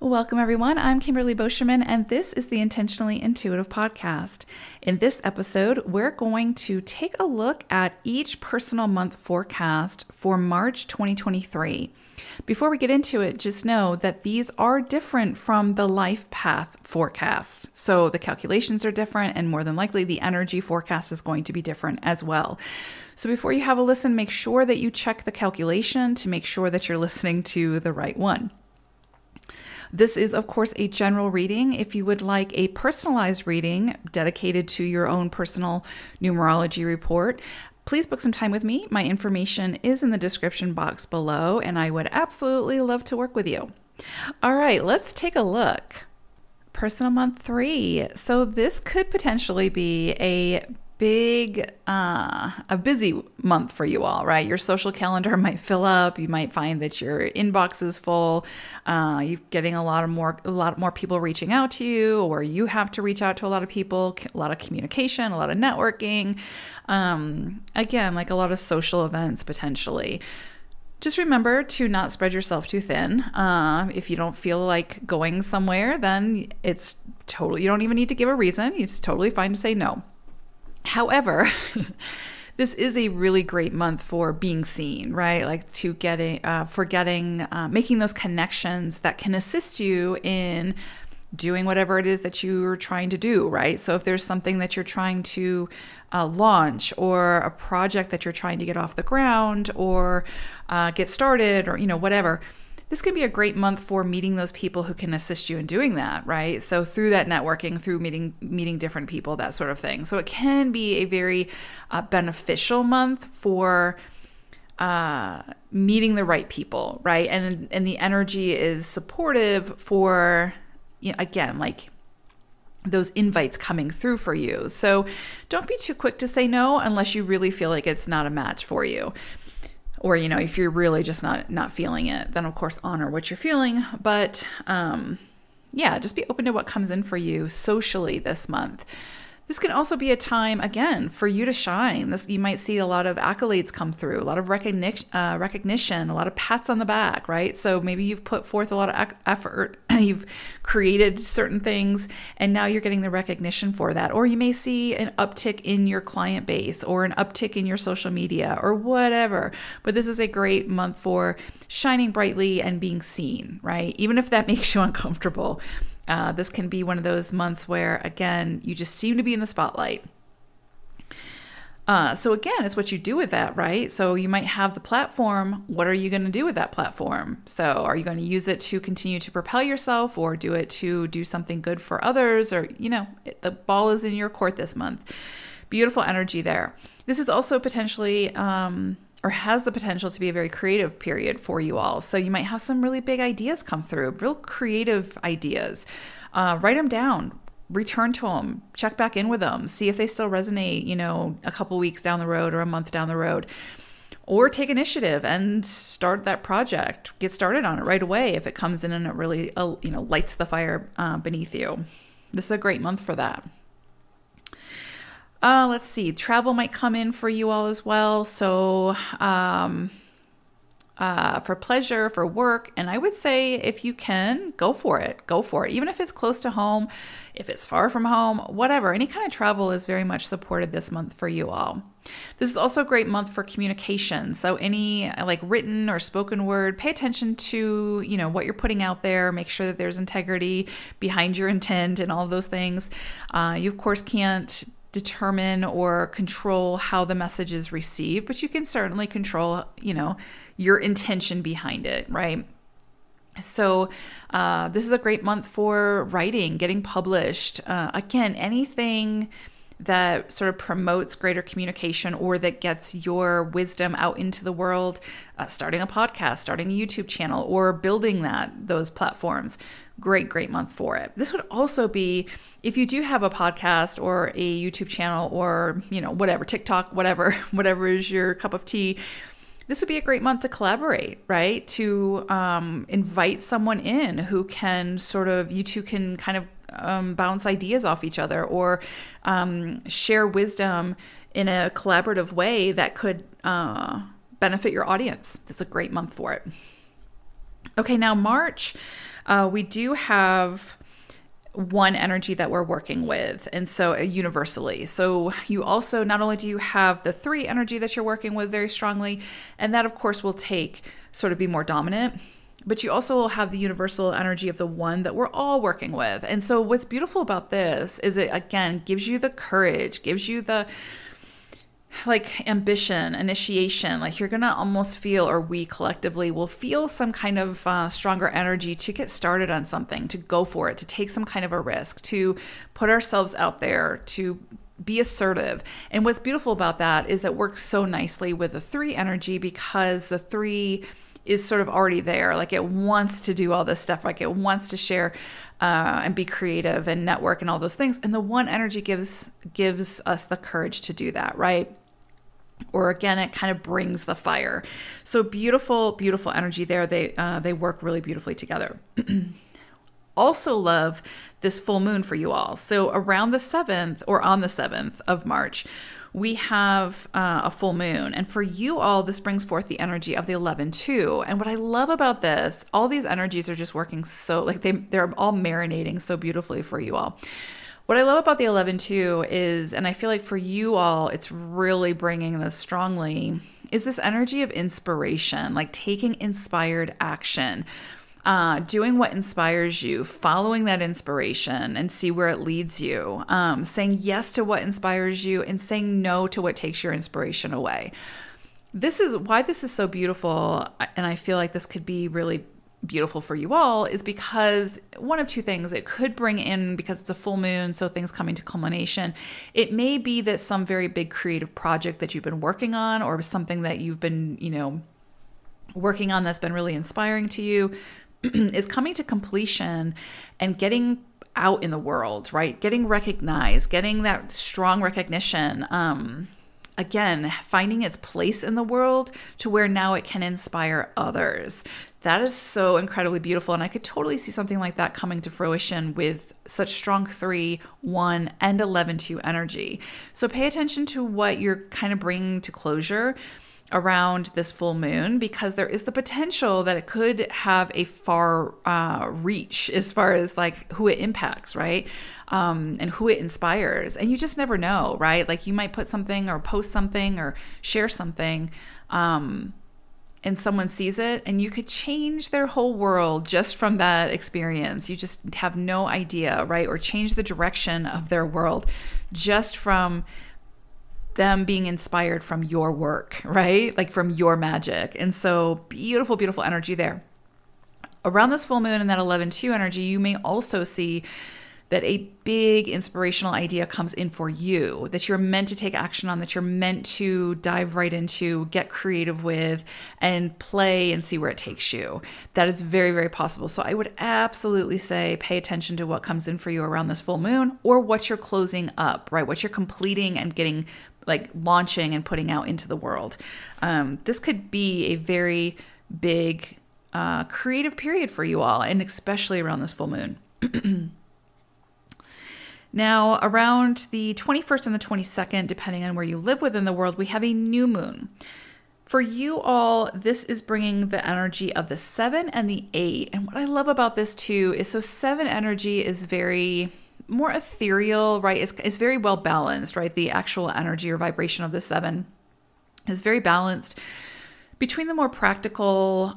Welcome, everyone. I'm Kimberly Boschman, and this is the Intentionally Intuitive Podcast. In this episode, we're going to take a look at each personal month forecast for March 2023. Before we get into it, just know that these are different from the life path forecasts. So the calculations are different, and more than likely, the energy forecast is going to be different as well. So before you have a listen, make sure that you check the calculation to make sure that you're listening to the right one. This is, of course, a general reading. If you would like a personalized reading dedicated to your own personal numerology report, please book some time with me. My information is in the description box below, and I would absolutely love to work with you. All right, let's take a look. Personal month 3. So this could potentially be a busy month for you all, right? Your social calendar might fill up. You might find that your inbox is full. You're getting a lot more people reaching out to you, or you have to reach out to a lot of people, a lot of communication, a lot of networking. Again, like a lot of social events potentially. Just remember to not spread yourself too thin. If you don't feel like going somewhere, then it's totally, you don't even need to give a reason. It's totally fine to say no. However, this is a really great month for being seen, right? Like making those connections that can assist you in doing whatever it is that you're trying to do, right? So if there's something that you're trying to launch, or a project that you're trying to get off the ground or get started, or, whatever, this could be a great month for meeting those people who can assist you in doing that, right? So through that networking, through meeting different people, that sort of thing. So it can be a very beneficial month for meeting the right people, right? And the energy is supportive for, again, like those invites coming through for you. So don't be too quick to say no unless you really feel like it's not a match for you. Or, if you're really just not feeling it, then of course honor what you're feeling. But just be open to what comes in for you socially this month. This can also be a time, again, for you to shine. You might see a lot of accolades come through, a lot of recognition, a lot of pats on the back, right? So maybe you've put forth a lot of effort, you've created certain things, and now you're getting the recognition for that. Or you may see an uptick in your client base, or an uptick in your social media, or whatever. But this is a great month for shining brightly and being seen, right? Even if that makes you uncomfortable. This can be one of those months where, again, you just seem to be in the spotlight. So again, it's what you do with that, right? So you might have the platform. What are you going to do with that platform? So are you going to use it to continue to propel yourself, or do it to do something good for others? Or, the ball is in your court this month. Beautiful energy there. This is also potentially, or has the potential to be a very creative period for you all. So you might have some really big ideas come through, real creative ideas. Write them down, return to them, check back in with them, see if they still resonate, a couple weeks down the road or a month down the road. Or take initiative and start that project. Get started on it right away if it comes in and it really, lights the fire beneath you. This is a great month for that. Let's see. Travel might come in for you all as well. So for pleasure, for work. And I would say if you can, go for it. Go for it. Even if it's close to home, if it's far from home, whatever. Any kind of travel is very much supported this month for you all. This is also a great month for communication. So any like written or spoken word, pay attention to, what you're putting out there. Make sure that there's integrity behind your intent and all of those things. You, of course, can't determine or control how the message is received, but you can certainly control, your intention behind it, right? So this is a great month for writing, getting published. Again, anything that sort of promotes greater communication or that gets your wisdom out into the world, starting a podcast, starting a YouTube channel, or building those platforms. Great month for it. This would also be, if you do have a podcast or a YouTube channel or, whatever, TikTok, whatever is your cup of tea, this would be a great month to collaborate, right? To invite someone in who can you two can kind of bounce ideas off each other, or share wisdom in a collaborative way that could benefit your audience. It's a great month for it. Okay, now March, We do have one energy that we're working with, and so universally. So you also, not only do you have the 3 energy that you're working with very strongly, and that of course will be more dominant, but you also will have the universal energy of the 1 that we're all working with. And so what's beautiful about this is it, again, gives you the courage, gives you the ambition, initiation. Like you're going to almost feel, or we collectively will feel some kind of stronger energy to get started on something, to go for it, to take some kind of a risk, to put ourselves out there, to be assertive. And what's beautiful about that is it works so nicely with the 3 energy, because the 3 is sort of already there. Like it wants to do all this stuff. Like it wants to share and be creative and network and all those things. And the 1 energy gives us the courage to do that, right? Or again, it kind of brings the fire. So beautiful, beautiful energy there. They work really beautifully together. Also love this full moon for you all. So around the 7th, or on the 7th of March, we have a full moon. And for you all, this brings forth the energy of the 11-2. And what I love about this, all these energies are just working so, they're all marinating so beautifully for you all. What I love about the 11-2 is, and I feel like for you all, it's really bringing this strongly, is this energy of inspiration, like taking inspired action, doing what inspires you, following that inspiration and see where it leads you, saying yes to what inspires you and saying no to what takes your inspiration away. This is why this is so beautiful, and I feel like this could be really beautiful for you all, is because one of 2 things. It could bring in, because it's a full moon, so things coming to culmination. It may be that some very big creative project that you've been working on, or something that you've been, working on that's been really inspiring to you, is coming to completion and getting out in the world, right? Getting recognized, getting that strong recognition. Again, finding its place in the world to where now it can inspire others. That is so incredibly beautiful. And I could totally see something like that coming to fruition with such strong 3, 1, and 11-2 energy. So pay attention to what you're kind of bringing to closure around this full moon, because there is the potential that it could have a far reach as far as like who it impacts, right? And who it inspires. And you just never know, right? Like you might put something or post something or share something, and someone sees it, and you could change their whole world just from that experience. You just have no idea, right? Or change the direction of their world just from them being inspired from your work, right? Like from your magic. And so beautiful, beautiful energy there. Around this full moon and that 11-2 energy, you may also see that a big inspirational idea comes in for you, that you're meant to take action on, that you're meant to dive right into, get creative with, and play and see where it takes you. That is very, very possible. So I would absolutely say pay attention to what comes in for you around this full moon, or what you're closing up, right? What you're completing and getting, like launching and putting out into the world. This could be a very big creative period for you all, and especially around this full moon. Now, around the 21st and the 22nd, depending on where you live within the world, we have a new moon. For you all, this is bringing the energy of the 7 and the 8. And what I love about this too is, so 7 energy is very more ethereal, right? It's very well balanced, right? The actual energy or vibration of the 7 is very balanced between the more practical,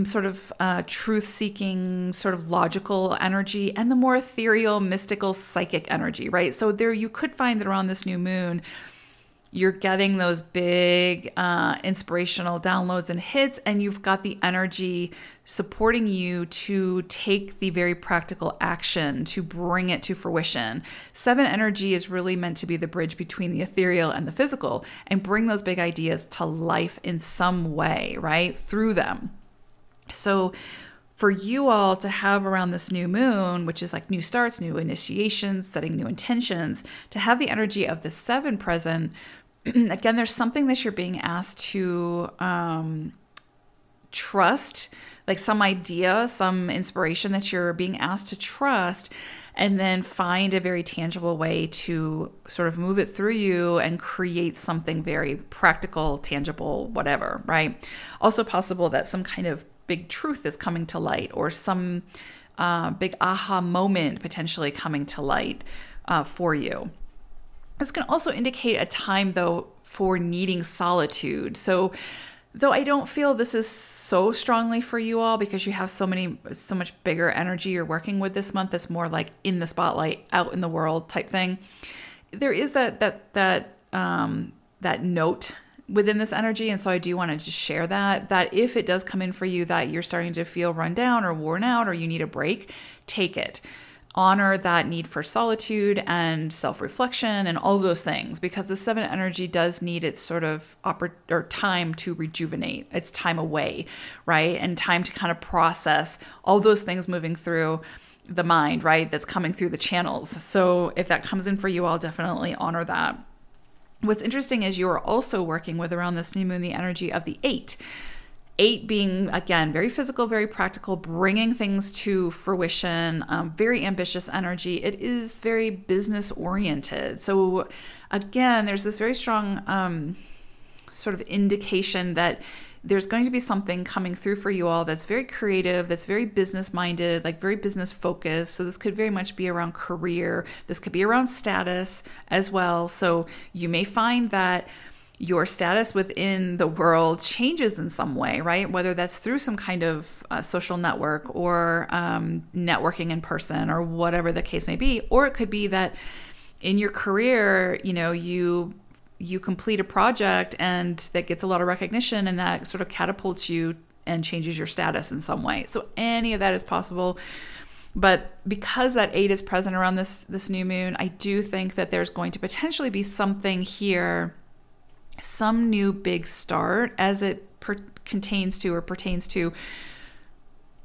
sort of truth-seeking, sort of logical energy, and the more ethereal, mystical, psychic energy, right? So there, you could find that around this new moon, you're getting those big inspirational downloads and hits, and you've got the energy supporting you to take the very practical action to bring it to fruition. 7 energy is really meant to be the bridge between the ethereal and the physical, and bring those big ideas to life in some way, right? Through them. So for you all to have around this new moon, which is like new starts, new initiations, setting new intentions, to have the energy of the 7 present, again, there's something that you're being asked to trust, like some idea, some inspiration that you're being asked to trust, and then find a very tangible way to sort of move it through you and create something very practical, tangible, whatever, right? Also possible that some kind of big truth is coming to light, or some big aha moment potentially coming to light for you. This can also indicate a time, though, for needing solitude. So, though I don't feel this is so strongly for you all because you have so much bigger energy you're working with this month, that's more like in the spotlight, out in the world type thing. There is that note within this energy, and so I do want to just share that if it does come in for you that you're starting to feel run down or worn out or you need a break, take it. Honor that need for solitude and self-reflection and all those things, because the 7 energy does need its sort of time to rejuvenate. It's time away, right? And time to kind of process all those things moving through the mind, right? That's coming through the channels. So if that comes in for you, I'll definitely honor that. What's interesting is you are also working with, around this new moon, the energy of the 8. 8 being, again, very physical, very practical, bringing things to fruition, very ambitious energy. It is very business oriented. So again, there's this very strong sort of indication that there's going to be something coming through for you all that's very creative, that's very business minded, like very business focused. So this could very much be around career. This could be around status as well. So you may find that your status within the world changes in some way, right? Whether that's through some kind of social network or networking in person or whatever the case may be. Or it could be that in your career, you complete a project and that gets a lot of recognition, and that sort of catapults you and changes your status in some way. So any of that is possible. But because that 8 is present around this new moon, I do think that there's going to potentially be something here, some new big start as it pertains to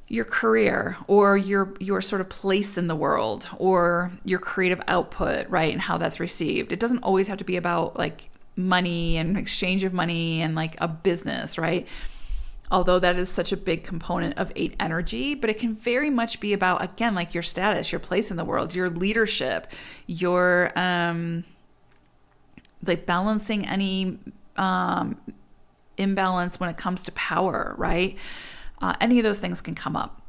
your career or your sort of place in the world or your creative output, right? And how that's received. It doesn't always have to be about like money and exchange of money and like a business, right? Although that is such a big component of 8 energy, but it can very much be about, again, like your status, your place in the world, your leadership, your like balancing any imbalance when it comes to power, right? Any of those things can come up.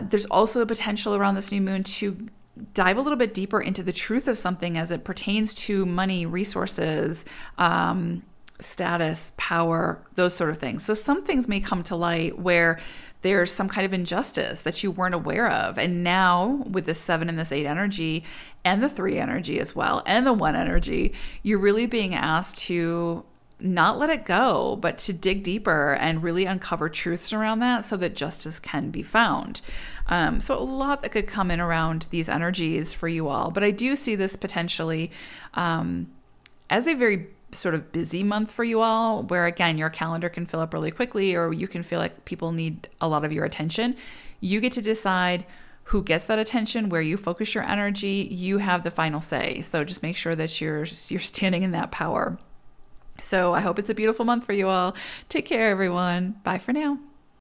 There's also a potential around this new moon to dive a little bit deeper into the truth of something as it pertains to money, resources, status, power, those sort of things. So some things may come to light where there's some kind of injustice that you weren't aware of. And now with this 7 and this 8 energy and the 3 energy as well, and the 1 energy, you're really being asked to not let it go, but to dig deeper and really uncover truths around that so that justice can be found. So a lot that could come in around these energies for you all. But I do see this potentially as a very sort of busy month for you all, where again, your calendar can fill up really quickly, or you can feel like people need a lot of your attention. You get to decide who gets that attention, where you focus your energy. You have the final say. So just make sure that you're standing in that power. So I hope it's a beautiful month for you all. Take care, everyone. Bye for now.